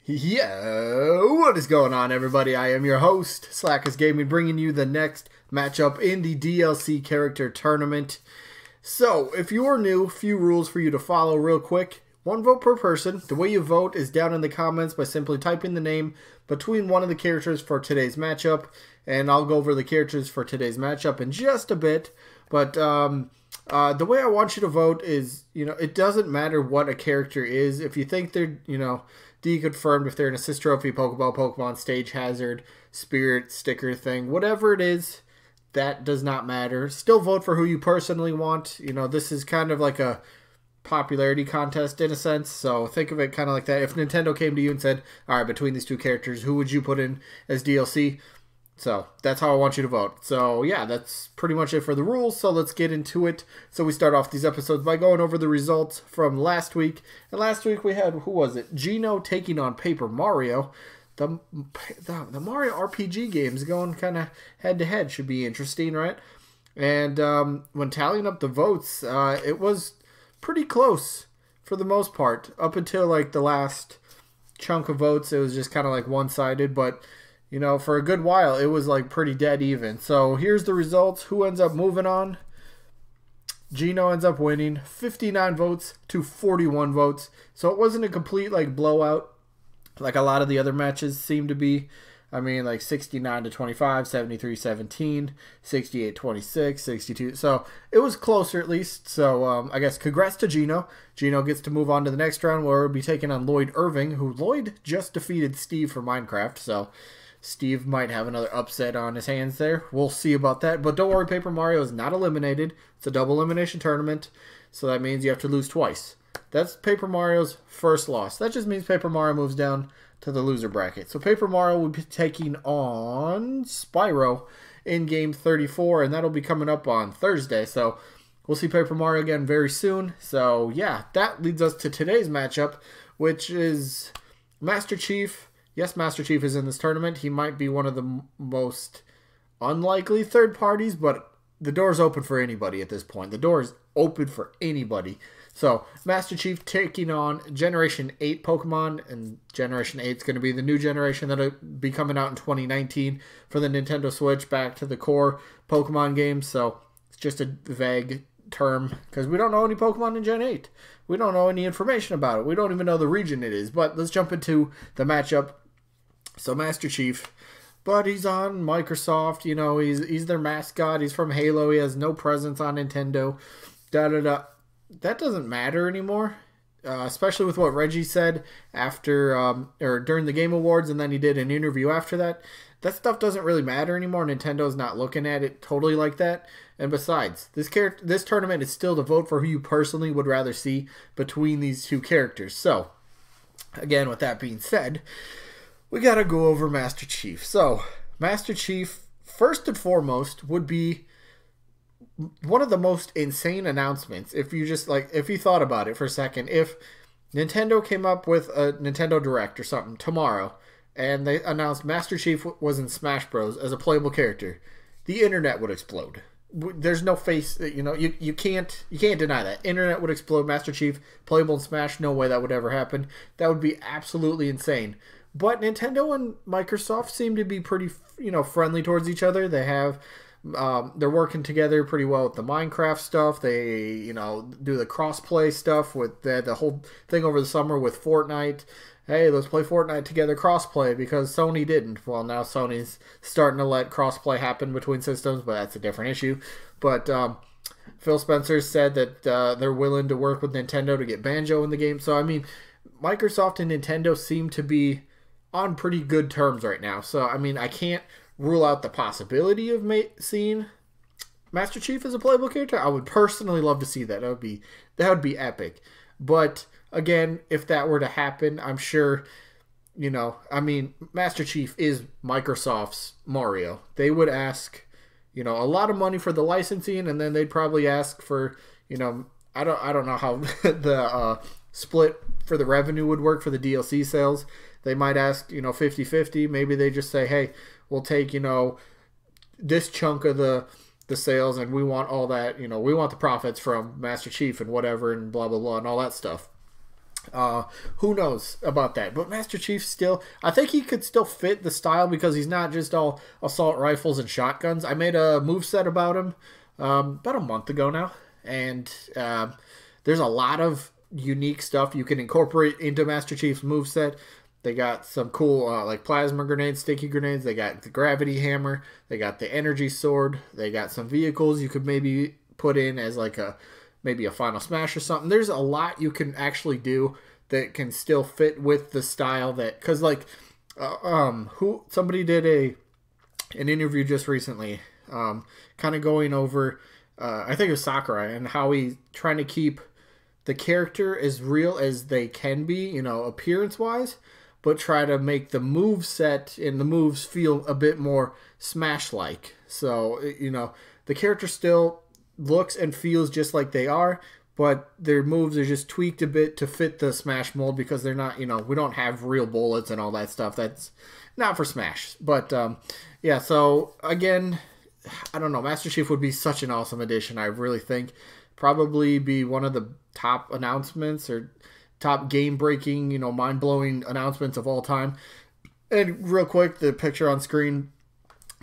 What is going on, everybody? I am your host, Slackerz Gaming, bringing you the next matchup in the DLC character tournament. So, if you are new, few rules for you to follow real quick. 1 vote per person. The way you vote is down in the comments by simply typing the name between one of the characters for today's matchup, and I'll go over the characters for today's matchup in just a bit. But the way I want you to vote is, it doesn't matter what a character is. If you think they're, deconfirmed, if they're an assist trophy, Pokeball, Pokemon, stage hazard, spirit, sticker thing, whatever it is, that does not matter. Still vote for who you personally want. This is kind of like a popularity contest in a sense, so think of it kind of like that. If Nintendo came to you and said, all right, between these two characters, who would you put in as DLC? So that's how I want you to vote. So yeah, that's pretty much it for the rules. So let's get into it. So we start off these episodes by going over the results from last week. And last week we had, who was it? Gino taking on Paper Mario. The Mario RPG games going kind of head to head should be interesting, right? And when tallying up the votes, it was pretty close for the most part. Up until like the last chunk of votes, it was just kind of like one-sided, but for a good while, it was like pretty dead even. So here's the results. Who ends up moving on? Gino ends up winning 59 votes to 41 votes. So it wasn't a complete like blowout like a lot of the other matches seem to be. I mean, like 69 to 25, 73 17, 68 26, 62. So it was closer at least. So I guess congrats to Gino. Gino gets to move on to the next round where we'll be taking on Lloyd Irving, who Lloyd just defeated Steve for Minecraft. So Steve might have another upset on his hands there. We'll see about that. But don't worry, Paper Mario is not eliminated. It's a double elimination tournament. So that means you have to lose twice. That's Paper Mario's first loss. That just means Paper Mario moves down to the loser bracket. So Paper Mario will be taking on Spyro in game 34. And that'll be coming up on Thursday. So we'll see Paper Mario again very soon. So yeah, that leads us to today's matchup, which is Master Chief. Yes, Master Chief is in this tournament. He might be one of the most unlikely third parties, but the door's open for anybody at this point. The door is open for anybody. So, Master Chief taking on Generation 8 Pokemon, and Generation 8 is going to be the new generation that'll be coming out in 2019 for the Nintendo Switch, back to the core Pokemon games. So, it's just a vague term because we don't know any Pokemon in Gen 8. We don't know any information about it. We don't even know the region it is. But let's jump into the matchup. So Master Chief, but he's on Microsoft, he's their mascot, he's from Halo, he has no presence on Nintendo, That doesn't matter anymore, especially with what Reggie said after, or during the Game Awards, and then he did an interview after that. That stuff doesn't really matter anymore. Nintendo's not looking at it totally like that. And besides, this tournament is still to vote for who you personally would rather see between these two characters. So, again, with that being said, we gotta go over Master Chief. So, Master Chief, first and foremost, would be one of the most insane announcements. If you thought about it for a second, if Nintendo came up with a Nintendo Direct or something tomorrow, and they announced Master Chief was in Smash Bros. As a playable character, the internet would explode. There's no face, you can't deny that. Internet would explode. Master Chief playable in Smash, no way that would ever happen. That would be absolutely insane. But Nintendo and Microsoft seem to be pretty, friendly towards each other. They have, they're working together pretty well with the Minecraft stuff. They, do the cross-play stuff with the whole thing over the summer with Fortnite. Hey, let's play Fortnite together cross-play because Sony didn't. Well, now Sony's starting to let cross-play happen between systems, but that's a different issue. But Phil Spencer said that they're willing to work with Nintendo to get Banjo in the game. So, I mean, Microsoft and Nintendo seem to be on pretty good terms right now. So, I mean, I can't rule out the possibility of seeing Master Chief as a playable character. I would personally love to see that. That would be epic. But again, if that were to happen, I'm sure, Master Chief is Microsoft's Mario. They would ask, a lot of money for the licensing, and then they'd probably ask for, I don't know how the split for the revenue would work for the DLC sales. They might ask, 50-50. Maybe they just say, hey, we'll take, this chunk of the sales, and we want all that, we want the profits from Master Chief and whatever and blah, blah, blah, and all that stuff. Who knows about that? But Master Chief still, I think he could still fit the style because he's not just all assault rifles and shotguns. I made a moveset about him about a month ago now, and there's a lot of unique stuff you can incorporate into Master Chief's moveset. They got some cool like plasma grenades, sticky grenades. They got the gravity hammer. They got the energy sword. They got some vehicles you could maybe put in as like maybe a final smash or something. There's a lot you can actually do that can still fit with the style that, because like somebody did an interview just recently, kind of going over I think it was Sakurai, and how he's trying to keep the character as real as they can be, you know, appearance wise, but try to make the move set and the moves feel a bit more Smash like. So, you know, the character still looks and feels just like they are, but their moves are just tweaked a bit to fit the Smash mold, because they're not, you know, we don't have real bullets and all that stuff. That's not for Smash. But yeah, so again, I don't know, Master Chief would be such an awesome addition. I really think probably be one of the top announcements or top game breaking, you know, mind blowing announcements of all time. And real quick, the picture on screen,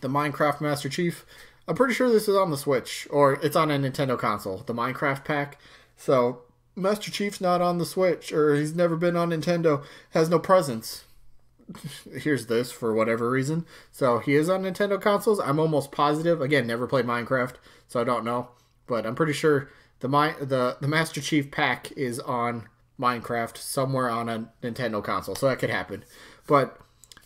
the Minecraft Master Chief, I'm pretty sure this is on the Switch, or it's on a Nintendo console, the Minecraft pack. So Master Chief's not on the Switch, or he's never been on Nintendo, has no presence. Here's this for whatever reason. So he is on Nintendo consoles. I'm almost positive. Again, never played Minecraft, so I don't know. But I'm pretty sure the Master Chief pack is on Minecraft somewhere on a Nintendo console, so that could happen. But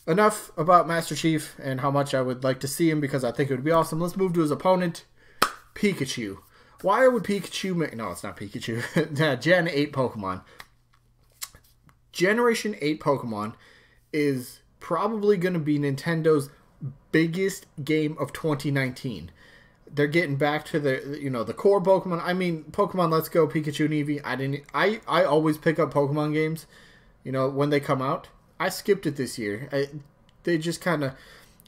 enough about Master Chief and how much I would like to see him, because I think it would be awesome. Let's move to his opponent, Pikachu. Why would Pikachu make... No, it's not Pikachu. Gen 8 Pokemon. Generation 8 Pokemon is probably going to be Nintendo's biggest game of 2019. They're getting back to the, you know, the core Pokemon. I mean, Pokemon Let's Go, Pikachu and Eevee. I always pick up Pokemon games, you know, when they come out. I skipped it this year. They just kind of,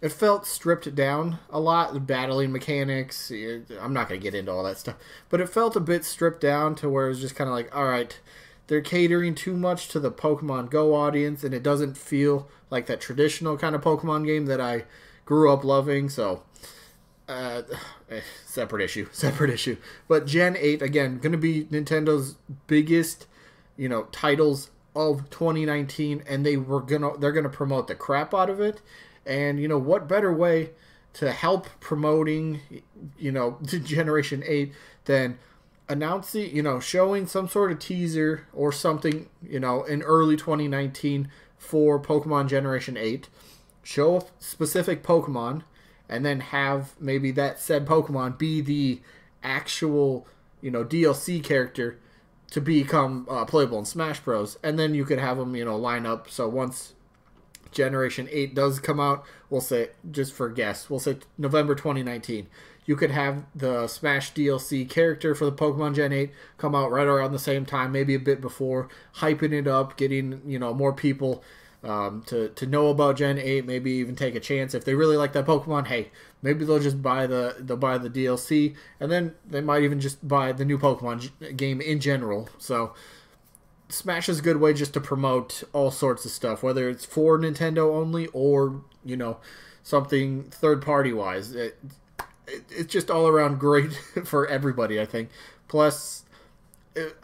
it felt stripped down a lot. The battling mechanics, I'm not going to get into all that stuff, but it felt a bit stripped down to where it was just kind of like, all right, they're catering too much to the Pokemon Go audience, and it doesn't feel like that traditional kind of Pokemon game that I grew up loving. So, separate issue. But Gen 8, again, going to be Nintendo's biggest, you know, titles of 2019, and they're gonna promote the crap out of it. And, you know, what better way to help promoting, you know, Generation 8 than announcing, you know, showing some sort of teaser or something, you know, in early 2019 for Pokemon Generation 8. Show a specific Pokemon, and then have maybe that said Pokemon be the actual, you know, DLC character to become playable in Smash Bros. And then you could have them, you know, line up. So once Generation 8 does come out, we'll say, just for guess, we'll say November 2019. You could have the Smash DLC character for the Pokemon Gen 8 come out right around the same time, maybe a bit before, hyping it up, getting, you know, more people to know about Gen 8, maybe even take a chance. If they really like that Pokemon, hey, maybe they'll just buy the DLC, and then they might even just buy the new Pokemon game in general. So Smash is a good way just to promote all sorts of stuff, whether it's for Nintendo only or, you know, something third-party wise. It's just all around great for everybody, I think. Plus,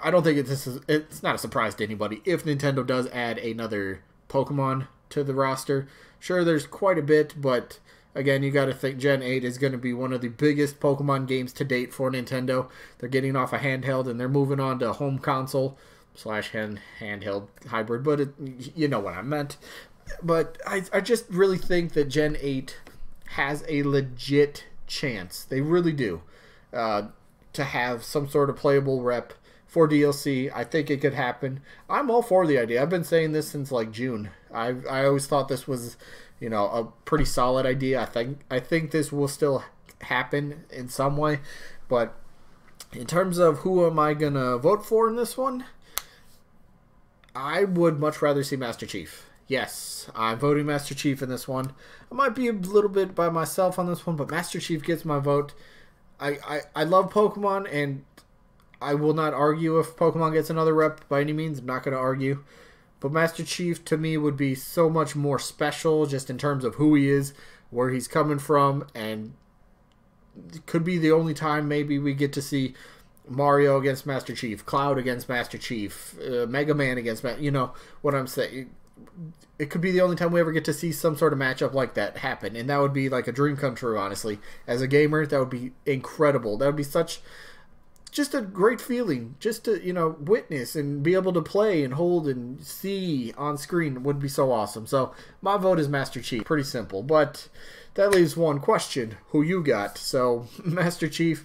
I don't think it's not a surprise to anybody if Nintendo does add another Pokemon to the roster. Sure, there's quite a bit, but again, you got to think Gen 8 is going to be one of the biggest Pokemon games to date for Nintendo. They're getting off a handheld and they're moving on to home console / handheld hybrid, but you know what I meant. But I just really think that Gen 8 has a legit chance, they really do, to have some sort of playable rep for DLC. I think it could happen. I'm all for the idea. I've been saying this since like June. I always thought this was, you know, a pretty solid idea. I think this will still happen in some way. But in terms of who am I gonna vote for in this one, I would much rather see Master Chief. Yes, I'm voting Master Chief in this one. I might be a little bit by myself on this one, but Master Chief gets my vote. I love Pokemon, and I will not argue if Pokemon gets another rep by any means. I'm not going to argue. But Master Chief, to me, would be so much more special just in terms of who he is, where he's coming from, and it could be the only time maybe we get to see Mario against Master Chief, Cloud against Master Chief, Mega Man against you know what I'm saying. It could be the only time we ever get to see some sort of matchup like that happen, and that would be like a dream come true, honestly. As a gamer, that would be incredible. That would be such just a great feeling, just to, you know, witness and be able to play and hold and see on screen would be so awesome. So my vote is Master Chief. Pretty simple, but that leaves one question: who you got? So Master Chief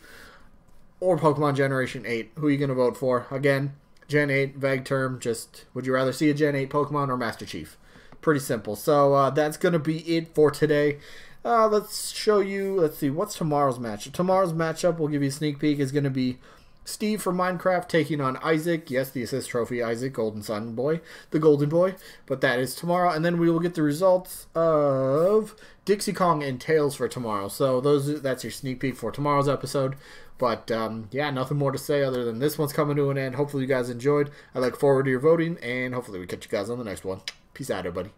or Pokemon Generation 8? Who are you gonna vote for? Again, Gen 8, vague term. Just would you rather see a Gen 8 Pokemon or Master Chief? Pretty simple. So that's gonna be it for today. Let's show you. Let's see, what's tomorrow's matchup? Tomorrow's matchup, we'll give you a sneak peek, is going to be Steve from Minecraft taking on Isaac. Yes, the assist trophy Isaac, Golden Sun Boy, the Golden Boy. But that is tomorrow, and then we will get the results of Dixie Kong and Tails for tomorrow. So that's your sneak peek for tomorrow's episode. But yeah, nothing more to say other than this one's coming to an end. Hopefully you guys enjoyed. I look forward to your voting, and hopefully we catch you guys on the next one. Peace out, everybody.